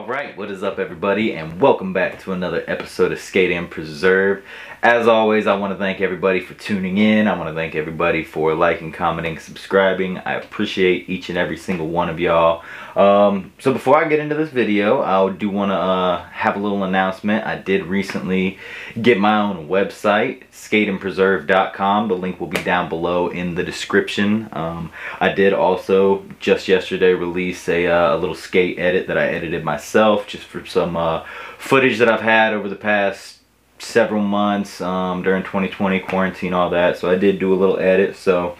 Alright, what is up everybody, and welcome back to another episode of Skate and Preserve. As always, I want to thank everybody for tuning in. I want to thank everybody for liking, commenting, subscribing. I appreciate each and every single one of y'all. So before I get into this video, I do want to have a little announcement. I did recently get my own website, skateandpreserve.com. The link will be down below in the description. I did also just yesterday release a little skate edit that I edited myself, just for some footage that I've had over the past several months during 2020 quarantine, all that. So I did do a little edit. So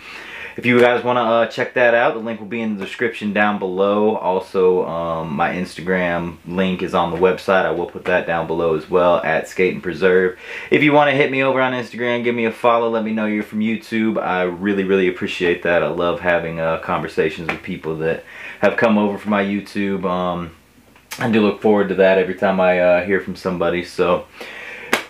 if you guys want to check that out, the link will be in the description down below. Also, my Instagram link is on the website. I will put that down below as well, at Skate and Preserve. If you want to hit me over on Instagram, give me a follow. Let me know you're from YouTube. I really appreciate that. I love having conversations with people that have come over from my YouTube. I do look forward to that every time I hear from somebody. So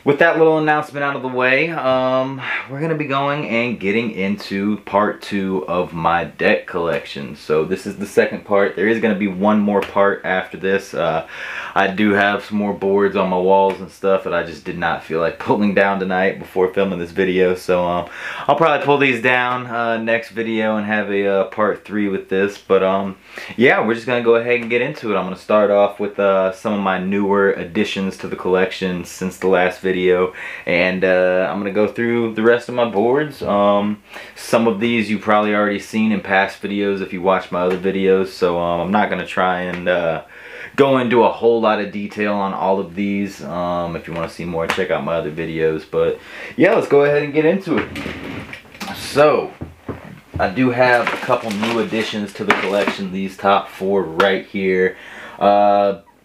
with that little announcement out of the way, we're going to be going and getting into part 2 of my deck collection. So this is the second part. There is going to be one more part after this. I do have some more boards on my walls and stuff that I just did not feel like pulling down tonight before filming this video. So I'll probably pull these down next video and have a part 3 with this. But yeah, we're just going to go ahead and get into it. I'm going to start off with some of my newer additions to the collection since the last video, and I'm gonna go through the rest of my boards. Some of these you've probably already seen in past videos if you watch my other videos, so I'm not gonna try and go into a whole lot of detail on all of these. If you want to see more, check out my other videos. But yeah, let's go ahead and get into it. So I do have a couple new additions to the collection. These top 4 right here.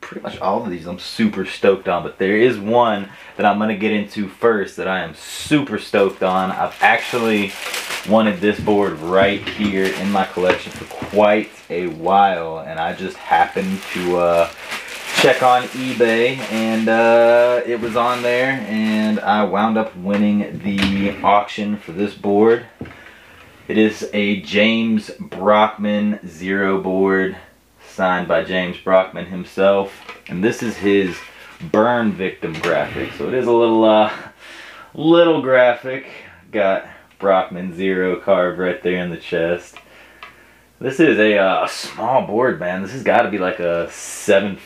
Pretty much all of these I'm super stoked on, but there is one that I'm going to get into first that I am super stoked on. I've actually wanted this board right here in my collection for quite a while, and I just happened to check on eBay, and it was on there, and I wound up winning the auction for this board. It is a James Brockman Zero board, signed by James Brockman himself, and this is his burn victim graphic. So it is a little graphic. Got Brockman Zero carved right there in the chest. This is a small board, man. This has got to be like a 7.5,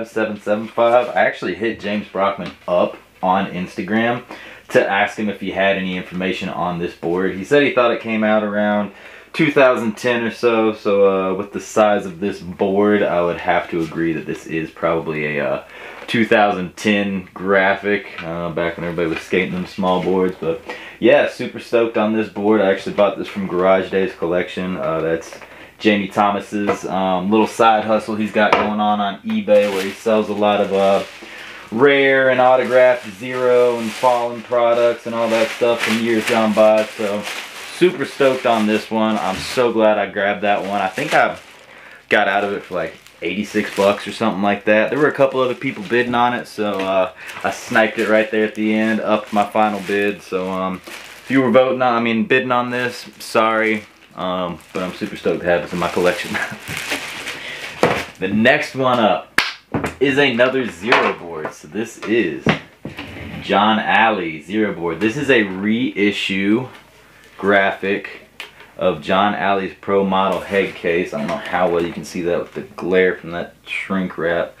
7.75. I actually hit James Brockman up on Instagram to ask him if he had any information on this board. He said he thought it came out around 2010 or so. So with the size of this board, I would have to agree that this is probably a 2010 graphic, back when everybody was skating them small boards. But yeah, super stoked on this board. I actually bought this from Garage Days Collection. That's Jamie Thomas's little side hustle he's got going on eBay, where he sells a lot of rare and autographed Zero and Fallen products and all that stuff from years gone by. So super stoked on this one. I'm so glad I grabbed that one. I think I got out of it for like 86 bucks or something like that. There were a couple other people bidding on it, so I sniped it right there at the end, upped my final bid. So if you were bidding on this, sorry, but I'm super stoked to have this in my collection. The next one up is another Zero board. So this is John Alley Zero board. This is a reissue graphic of John Alley's Pro Model head case. I don't know how well you can see that with the glare from that shrink wrap,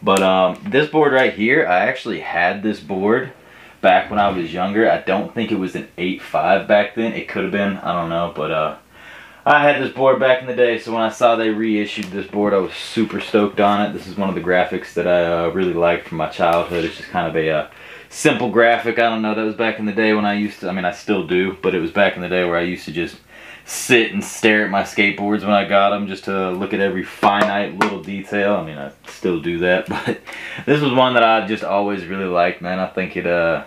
but this board right here, I actually had this board back when I was younger. I don't think it was an 8.5 back then. It could have been, I don't know, but I had this board back in the day, so when I saw they reissued this board, I was super stoked on it. This is one of the graphics that I really liked from my childhood. It's just kind of a simple graphic. I don't know, that was back in the day when I used to, I still do, but it was back in the day where I used to just sit and stare at my skateboards when I got them, just to look at every finite little detail. I still do that, but this was one that I just always really liked, man. I think it, I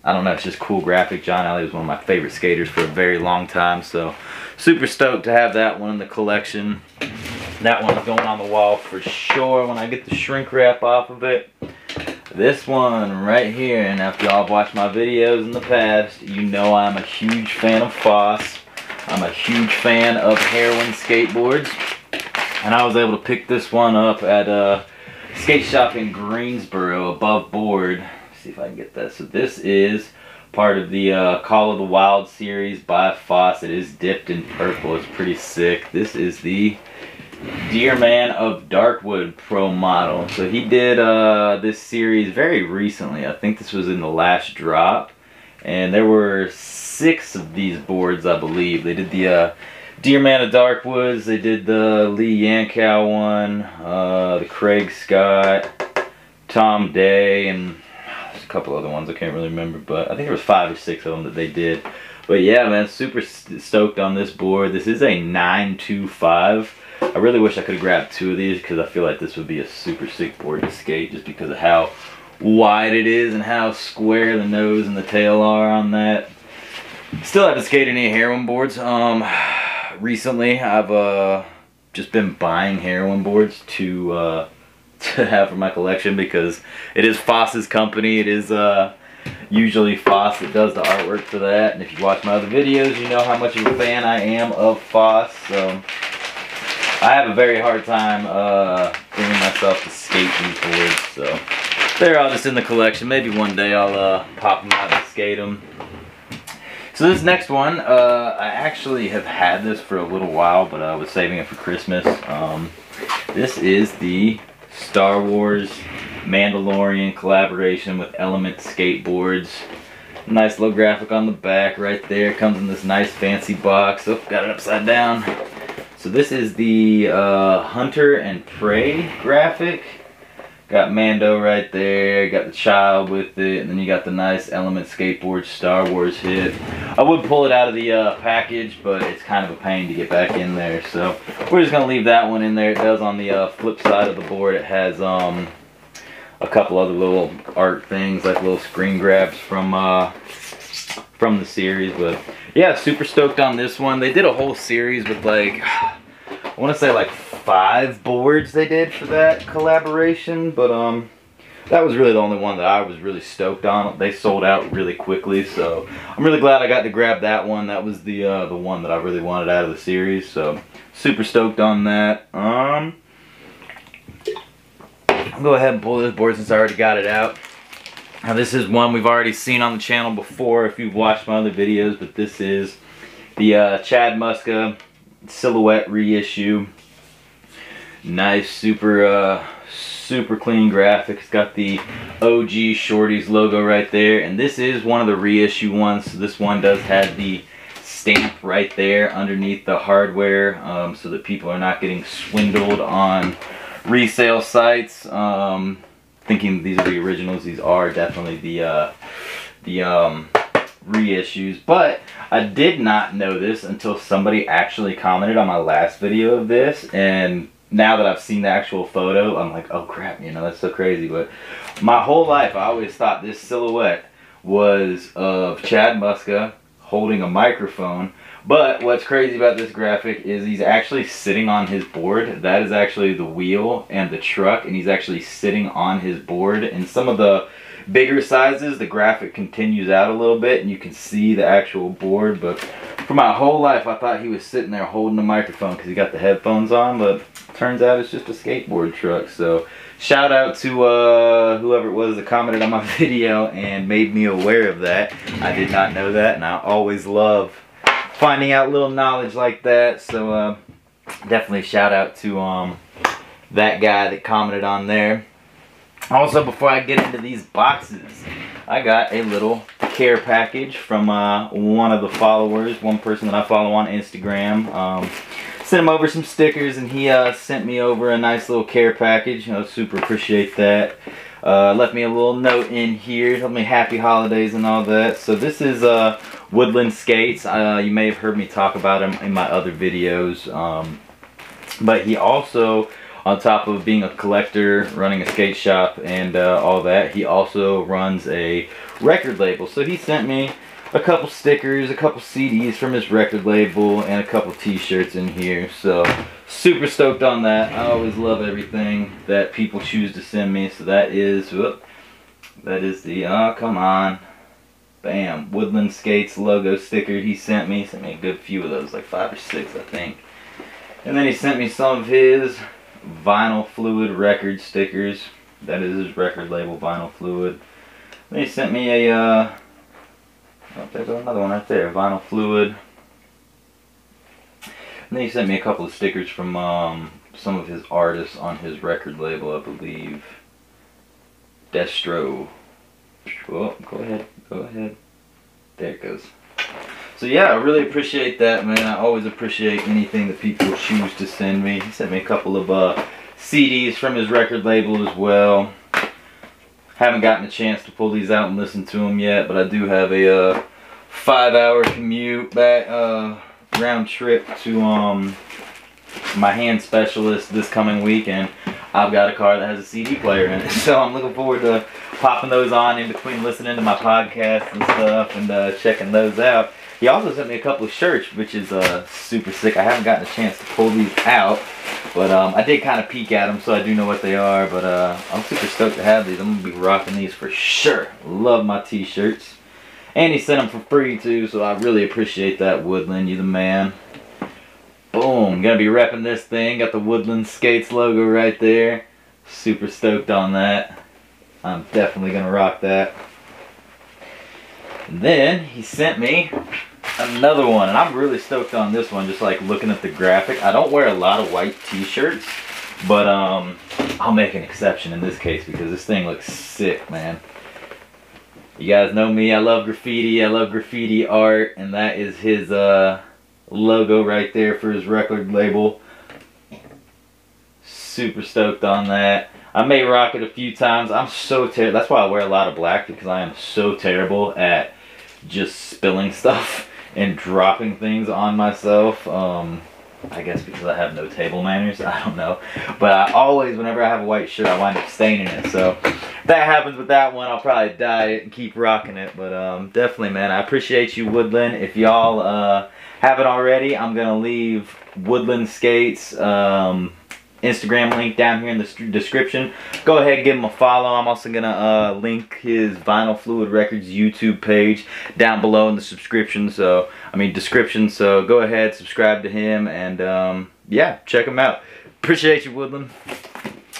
don't know, it's just cool graphic. John Alley was one of my favorite skaters for a very long time, so super stoked to have that one in the collection. That one's going on the wall for sure when I get the shrink wrap off of it. This one right here, and if y'all have watched my videos in the past, you know I'm a huge fan of Foss. I'm a huge fan of Heroin skateboards, and I was able to pick this one up at skate shop in Greensboro, above board. Let's see if I can get that. So this is part of the Call of the Wild series by Foss. It is dipped in purple. It's pretty sick. This is the Deerman of Darkwood Pro model. So he did this series very recently. I think this was in the last drop. And there were 6 of these boards, I believe. They did the Deerman of Darkwoods. They did the Lee Yankow one, the Craig Scott, Tom Day, and there's a couple other ones I can't really remember. But I think there was 5 or 6 of them that they did. But yeah, man, super stoked on this board. This is a 925. I really wish I could have grabbed 2 of these because I feel like this would be a super sick board to skate just because of how wide it is and how square the nose and the tail are on that. Still haven't skated any heroin boards. Recently I've just been buying heroin boards to have for my collection because it is Foss's company. It is usually Foss that does the artwork for that, and if you watch my other videos you know how much of a fan I am of Foss. So I have a very hard time bringing myself to skate these boards, so they're all just in the collection. Maybe one day I'll pop them out and skate them. So this next one, I actually have had this for a little while, but I was saving it for Christmas. This is the Star Wars Mandalorian collaboration with Element Skateboards. Nice little graphic on the back right there. Comes in this nice fancy box. Oh, got it upside down. So this is the Hunter and Prey graphic. Got Mando right there, got the child with it, and then you got the nice Element Skateboard Star Wars hit. I would pull it out of the package, but it's kind of a pain to get back in there, so we're just going to leave that one in there. It does on the flip side of the board. It has a couple other little art things, like little screen grabs from the series, but yeah, super stoked on this one. They did a whole series with like, I want to say like 5 boards they did for that collaboration, but that was really the only one that I was really stoked on. They sold out really quickly, so I'm really glad I got to grab that one. That was the one that I really wanted out of the series, so super stoked on that. I'll go ahead and pull this board since I already got it out. Now this is one we've already seen on the channel before if you've watched my other videos, but this is the Chad Muska Silhouette reissue. Nice, super clean graphic. It's got the OG Shorties logo right there, and this is one of the reissue ones. So this one does have the stamp right there underneath the hardware, so that people are not getting swindled on resale sites, thinking these are the originals. These are definitely the reissues, but I did not know this until somebody actually commented on my last video of this, and now that I've seen the actual photo, I'm like, oh crap, you know, that's so crazy. But my whole life I always thought this silhouette was of Chad Muska holding a microphone. But what's crazy about this graphic is he's actually sitting on his board. That is actually the wheel and the truck, and he's actually sitting on his board. In some of the bigger sizes, the graphic continues out a little bit and you can see the actual board, but for my whole life I thought he was sitting there holding the microphone because he got the headphones on, but turns out it's just a skateboard truck. So shout out to whoever it was that commented on my video and made me aware of that. I did not know that, and I always love finding out little knowledge like that, so definitely shout out to that guy that commented on there. Also, before I get into these boxes, I got a little care package from one of the followers, one person that I follow on Instagram. Sent him over some stickers, and he sent me over a nice little care package. I super appreciate that. Left me a little note in here, told me happy holidays and all that. So this is Woodland Skates. You may have heard me talk about him in my other videos. But he also, on top of being a collector, running a skate shop and all that, he also runs a record label. So he sent me a couple stickers, a couple CDs from his record label, and a couple t-shirts in here. So super stoked on that. I always love everything that people choose to send me. So that is, whoop, that is the, oh come on, bam, Woodland Skates logo sticker he sent me. He sent me a good few of those, like 5 or 6 I think. And then he sent me some of his Vinyl Fluid record stickers. That is his record label, Vinyl Fluid. Then he sent me a, oh, there's another one right there, Vinyl Fluid. And then he sent me a couple of stickers from some of his artists on his record label, I believe. Destro. Oh, go ahead. There it goes. So yeah, I really appreciate that, man. I always appreciate anything that people choose to send me. He sent me a couple of CDs from his record label as well. Haven't gotten a chance to pull these out and listen to them yet, but I do have a 5-hour commute back, round trip to my hand specialist this coming week, and I've got a car that has a CD player in it, so I'm looking forward to popping those on in between listening to my podcast and stuff, and checking those out. He also sent me a couple of shirts, which is super sick. I haven't gotten a chance to pull these out, but I did kind of peek at them, so I do know what they are. But I'm super stoked to have these. I'm gonna be rocking these for sure. Love my t-shirts, and he sent them for free too, so I really appreciate that, Woodland. You the man. Boom. Gonna be repping this thing. Got the Woodland Skates logo right there. Super stoked on that. I'm definitely gonna rock that. And then he sent me another one, and I'm really stoked on this one, just like looking at the graphic. I don't wear a lot of white t-shirts, but I'll make an exception in this case because this thing looks sick, man. You guys know me, I love graffiti art, and that is his logo right there for his record label. Super stoked on that. I may rock it a few times. I'm so terrible. That's why I wear a lot of black, because I am so terrible at just spilling stuff and dropping things on myself. I guess because I have no table manners. I don't know. But I always, whenever I have a white shirt, I wind up staining it. So if that happens with that one, I'll probably dye it and keep rocking it. But definitely, man, I appreciate you, Woodland. If y'all haven't already, I'm going to leave Woodland Skates Instagram link down here in the description. Go ahead, give him a follow. I'm also gonna link his Vinyl Fluid Records YouTube page down below in the description. So go ahead, subscribe to him, and yeah, check him out. Appreciate you, Woodland.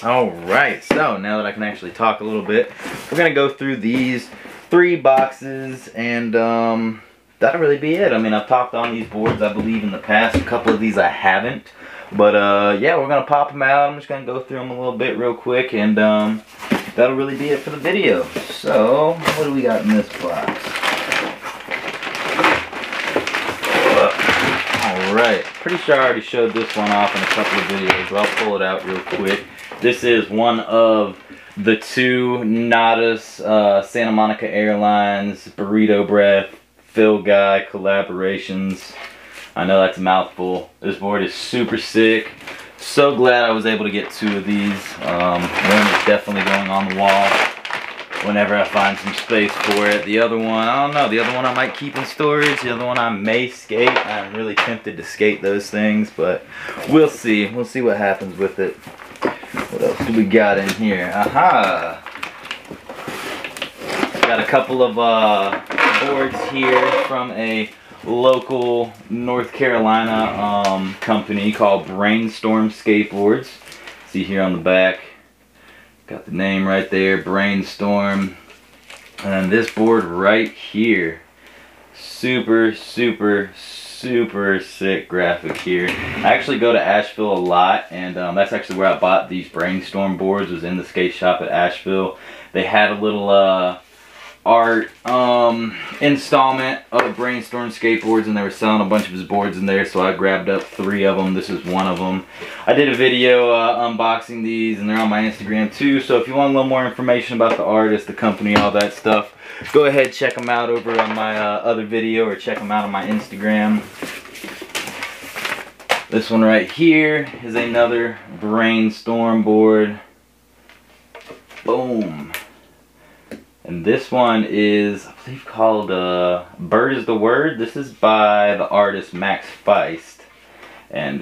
Alright, so now that I can actually talk a little bit, we're gonna go through these 3 boxes, and that'll really be it. I mean, I've talked on these boards, I believe, in the past. A couple of these I haven't. But yeah, we're going to pop them out. I'm just going to go through them a little bit real quick, and that'll really be it for the video. So, what do we got in this box? Alright, pretty sure I already showed this one off in a couple of videos, but I'll pull it out real quick. This is one of the 2 Nadas Santa Monica Airlines Burrito Breath Phil Guy collaborations. I know that's a mouthful. This board is super sick. So glad I was able to get 2 of these. One is definitely going on the wall whenever I find some space for it. The other one, I don't know. The other one I might keep in storage. The other one I may skate. I'm really tempted to skate those things, but we'll see. We'll see what happens with it. What else do we got in here? Aha! Got a couple of boards here from a local North Carolina company called Brainstorm Skateboards. See here on the back, got the name right there, Brainstorm. And this board right here, super sick graphic here. I actually go to Asheville a lot, and that's actually where I bought these Brainstorm boards, was in the skate shop at Asheville. They had a little art installment of Brainstorm skateboards, and they were selling a bunch of his boards in there, so I grabbed up 3 of them. This is one of them. I did a video unboxing these, and they're on my Instagram too, so if you want a little more information about the artist, the company, all that stuff, go ahead, check them out over on my other video, or check them out on my Instagram. This one right here is another Brainstorm board. Boom. And this one is, I believe, called Bird is the Word. This is by the artist Max Feist. And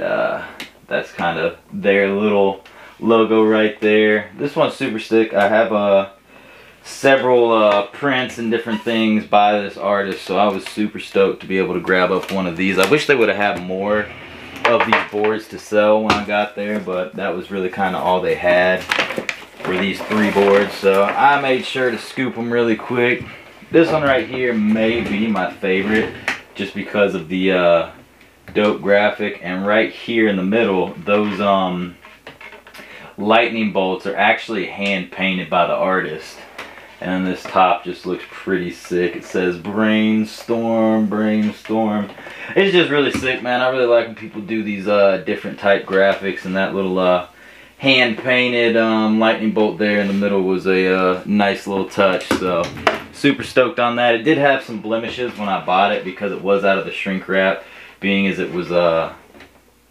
that's kind of their little logo right there. This one's super sick. I have several prints and different things by this artist, so I was super stoked to be able to grab up one of these. I wish they would have had more of these boards to sell when I got there, but that was really kind of all they had for these 3 boards, so I made sure to scoop them really quick. This one right here may be my favorite just because of the dope graphic, and right here in the middle, those lightning bolts are actually hand painted by the artist. And then this top just looks pretty sick. It says brainstorm, brainstorm. It's just really sick, man. I really like when people do these different type graphics, and that little hand painted lightning bolt there in the middle was a nice little touch. So super stoked on that. It did have some blemishes when I bought it because it was out of the shrink wrap, being as it was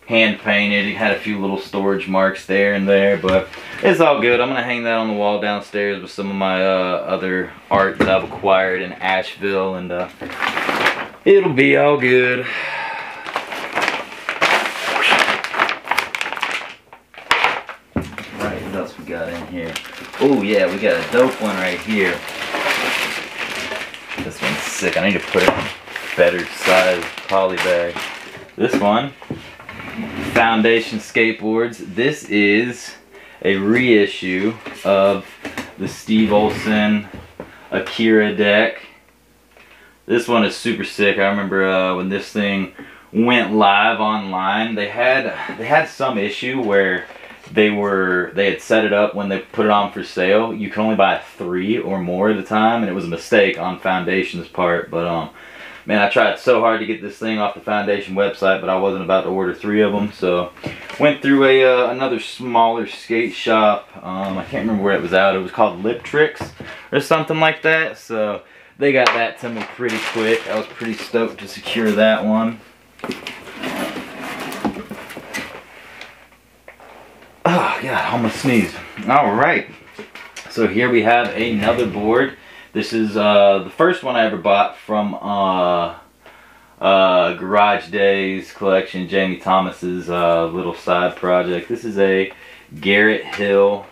hand painted. It had a few little storage marks there and there, but it's all good. I'm gonna hang that on the wall downstairs with some of my other art that I've acquired in Asheville, and it'll be all good. Right, what else we got in here? Oh yeah, we got a dope one right here. This one's sick. I need to put it in a better size poly bag. This one, Foundation Skateboards. This is a reissue of the Steve Olson Akira deck. This one is super sick. I remember when this thing went live online, they had some issue where they had set it up when they put it on for sale. You can only buy 3 or more at a time, and it was a mistake on Foundation's part. But man, I tried so hard to get this thing off the Foundation website, but I wasn't about to order 3 of them. So went through another smaller skate shop. I can't remember where it was out. It was called Lip Tricks or something like that. So they got that to me pretty quick. I was pretty stoked to secure that one. Oh God, almost sneezed. All right, so here we have another board. This is the first one I ever bought from Garage Days collection, Jamie Thomas's little side project. This is a Garrett Hill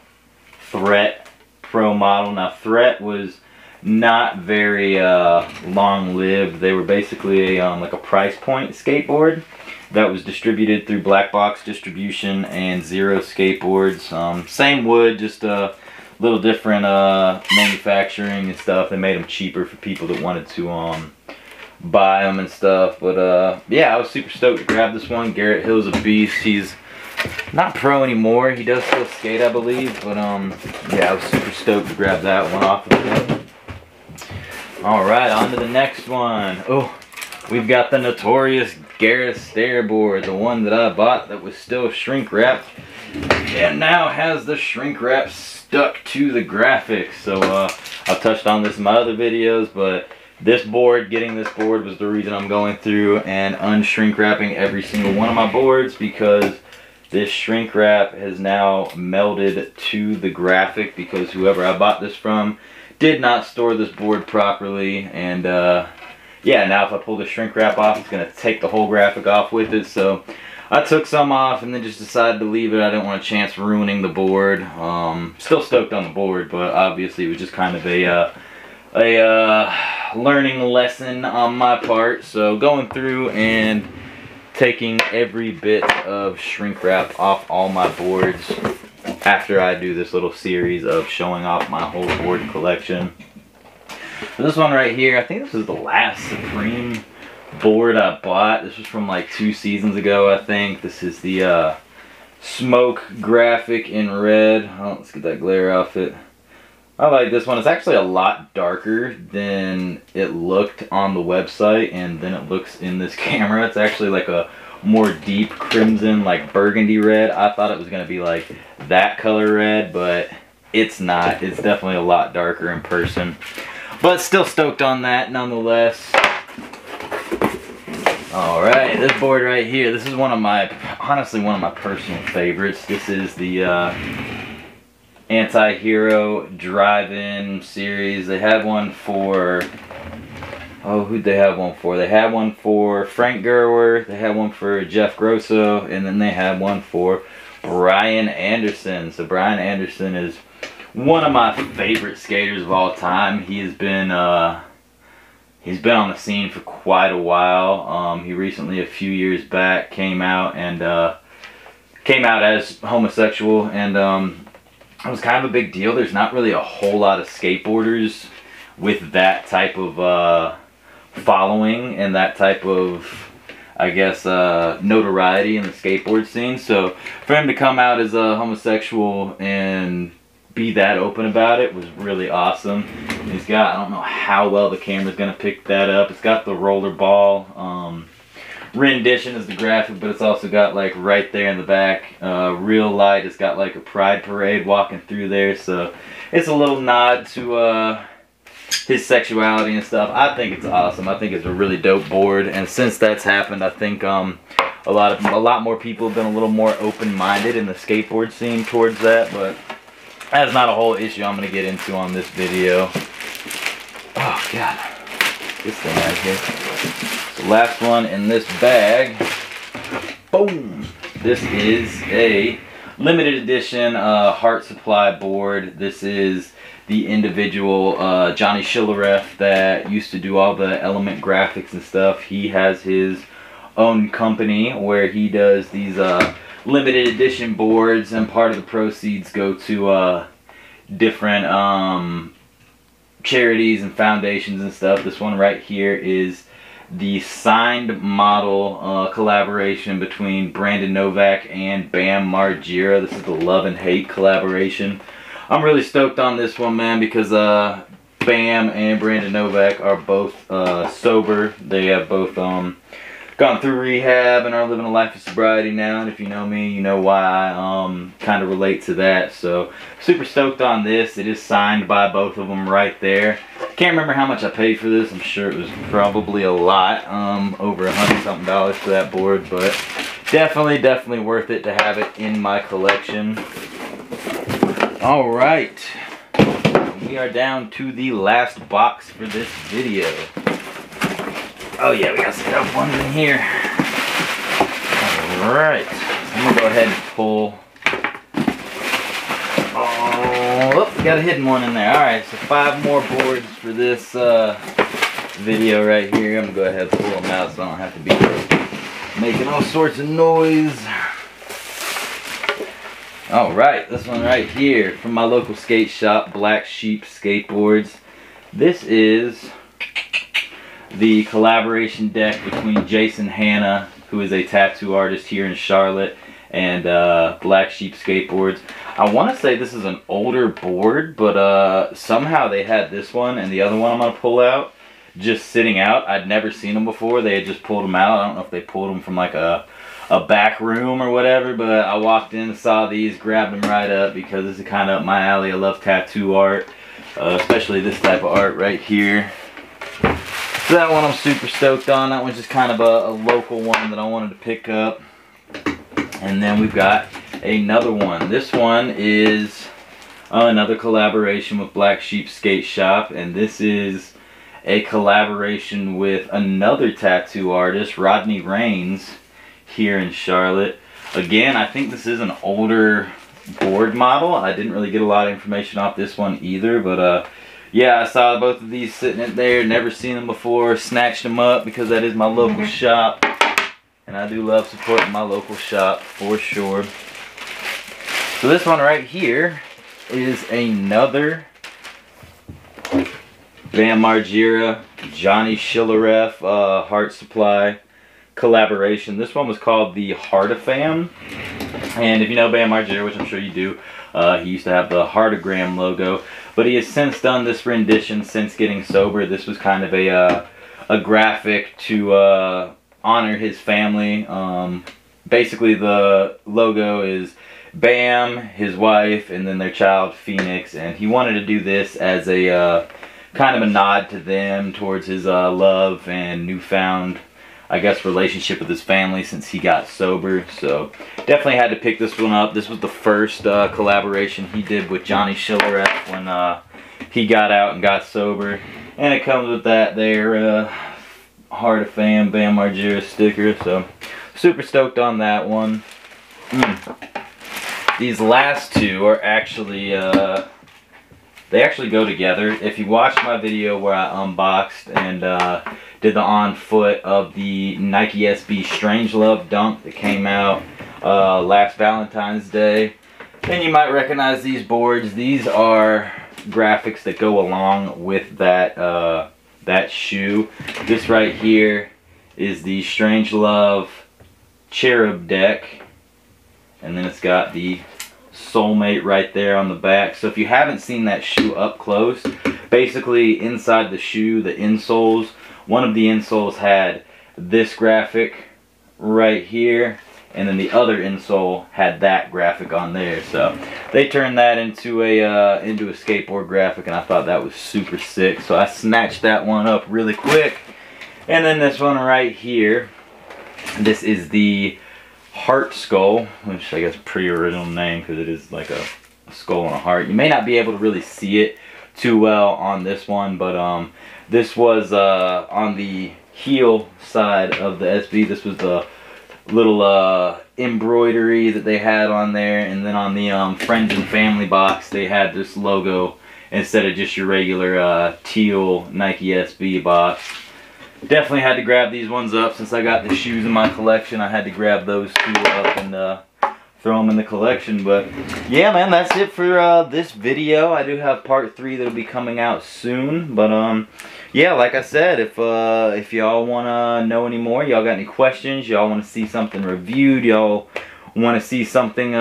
Threat Pro model. Now Threat was not very long-lived. They were basically like a price point skateboard that was distributed through Black Box Distribution and Zero Skateboards. Same wood, just a little different manufacturing and stuff. They made them cheaper for people that wanted to buy them and stuff. But yeah, I was super stoked to grab this one. Garrett Hill's a beast. He's not pro anymore. He does still skate, I believe. But yeah, I was super stoked to grab that one off of him. Alright, on to the next one. Oh, we've got the notorious Garrett Stairboard, the one that I bought that was still shrink wrapped, and now has the shrink wrap stuck to the graphics. So I've touched on this in my other videos, but this board, getting this board was the reason I'm going through and unshrink wrapping every single one of my boards, because this shrink wrap has now melded to the graphic because whoever I bought this from did not store this board properly. And yeah, now if I pull the shrink wrap off, it's going to take the whole graphic off with it. So I took some off and then just decided to leave it. I didn't want a chance ruining the board. Still stoked on the board, but obviously it was just kind of a learning lesson on my part. So going through and taking every bit of shrink wrap off all my boards after I do this little series of showing off my whole board collection. So this one right here, I think this is the last Supreme board I bought. This was from like 2 seasons ago, I think. This is the smoke graphic in red. Oh, let's get that glare off it. I like this one. It's actually a lot darker than it looked on the website and then it looks in this camera. It's actually like a more deep crimson, like burgundy red. I thought it was going to be like that color red, but it's not. It's definitely a lot darker in person. But still stoked on that nonetheless. Alright, this board right here, this is one of my, honestly one of my personal favorites. This is the Anti-Hero Drive-In series. They had one for, oh, who'd they have one for? They had one for Frank Gerwer, they had one for Jeff Grosso, and then they had one for Brian Anderson. So Brian Anderson is one of my favorite skaters of all time. He has been He's been on the scene for quite a while. He recently, a few years back, came out as homosexual, and it was kind of a big deal. There's not really a whole lot of skateboarders with that type of following and that type of, I guess, notoriety in the skateboard scene. So for him to come out as a homosexual and be that open about it was really awesome. He's got, I don't know how well the camera's gonna pick that up. It's got the rollerball rendition as the graphic, but it's also got, like, right there in the back, real light. It's got like a pride parade walking through there, so it's a little nod to his sexuality and stuff. I think it's awesome. I think it's a really dope board, and since that's happened, I think a lot more people have been a little more open-minded in the skateboard scene towards that. But that's not a whole issue I'm going to get into on this video. Oh, God. This thing right here. The last one in this bag. Boom! This is a limited edition Heart Supply board. This is the individual Johnny Shillareff that used to do all the Element graphics and stuff. He has his own company where he does these limited edition boards, and part of the proceeds go to different charities and foundations and stuff. This one right here is the signed model collaboration between Brandon Novak and Bam Margera. This is the Love and Hate collaboration. I'm really stoked on this one, man, because Bam and Brandon Novak are both sober. They have both gone through rehab and are living a life of sobriety now, and if you know me, you know why I kind of relate to that. So super stoked on this. It is signed by both of them right there. Can't remember how much I paid for this. I'm sure it was probably a lot, over $100-something for that board, but definitely worth it to have it in my collection. All right, we are down to the last box for this video. Oh yeah, we got some dope ones in here. Alright, I'm gonna go ahead and pull. Oh, got a hidden one in there. Alright, so 5 more boards for this video right here. I'm gonna go ahead and pull them out so I don't have to be making all sorts of noise. Alright, this one right here from my local skate shop, Black Sheep Skateboards. This is the collaboration deck between Jason Hanna, who is a tattoo artist here in Charlotte, and Black Sheep Skateboards. I want to say this is an older board, but somehow they had this one and the other one I'm going to pull out just sitting out. I'd never seen them before. They had just pulled them out. I don't know if they pulled them from like a back room or whatever, but I walked in, saw these, grabbed them right up because this is kind of up my alley. I love tattoo art, especially this type of art right here. So that one I'm super stoked on. That one's just kind of a local one that I wanted to pick up. And then we've got another one. This one is another collaboration with Black Sheep Skate Shop, and this is a collaboration with another tattoo artist, Rodney Rains, here in Charlotte. Again, I think this is an older board model. I didn't really get a lot of information off this one either, but yeah, I saw both of these sitting in there, never seen them before, snatched them up because that is my local shop. And I do love supporting my local shop for sure. So this one right here is another Bam Margera, Johnny Shillareff, Heart Supply collaboration. This one was called the Heartogram. And if you know Bam Margera, which I'm sure you do, he used to have the Heartogram logo. But he has since done this rendition since getting sober. This was kind of a graphic to honor his family. Basically the logo is Bam, his wife, and then their child Phoenix, and he wanted to do this as a kind of a nod to them towards his love and newfound, I guess, relationship with his family since he got sober. So definitely had to pick this one up. This was the first collaboration he did with Johnny Shillareff when he got out and got sober, and it comes with that there Heart of Fam Bam Margera sticker. So super stoked on that one. These last two are actually the they actually go together. If you watched my video where I unboxed and did the on foot of the Nike SB Strangelove Dunk that came out last Valentine's Day, then you might recognize these boards. These are graphics that go along with that that shoe. This right here is the Strangelove Cherub deck, and then it's got the Soulmate right there on the back. So if you haven't seen that shoe up close, basically inside the shoe, the insoles, one of the insoles had this graphic right here, and then the other insole had that graphic on there. So they turned that into a skateboard graphic, and I thought that was super sick. So I snatched that one up really quick. And then this one right here, this is the Heart Skull, which I guess pretty original name because it is like a skull and a heart. You may not be able to really see it too well on this one, but this was on the heel side of the SB. This was the little embroidery that they had on there, and then on the Friends and Family box they had this logo instead of just your regular teal Nike SB box. Definitely had to grab these ones up since I got the shoes in my collection. I had to grab those two up and throw them in the collection. But yeah, man, that's it for this video. I do have part 3 that'll be coming out soon. But yeah, like I said, if y'all want to know any more, y'all got any questions, y'all want to see something reviewed, y'all want to see something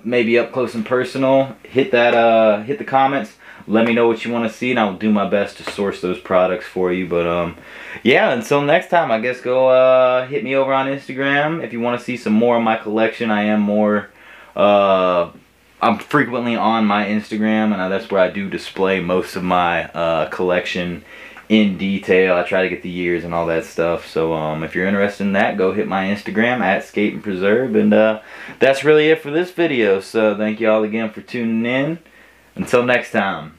maybe up close and personal, hit the comments. Let me know what you want to see, and I'll do my best to source those products for you. But yeah, until next time, I guess go hit me over on Instagram if you want to see some more of my collection. I am more I'm frequently on my Instagram, and that's where I do display most of my collection in detail. I try to get the years and all that stuff. So if you're interested in that, go hit my Instagram at Skate and Preserve. And that's really it for this video. So thank you all again for tuning in. Until next time.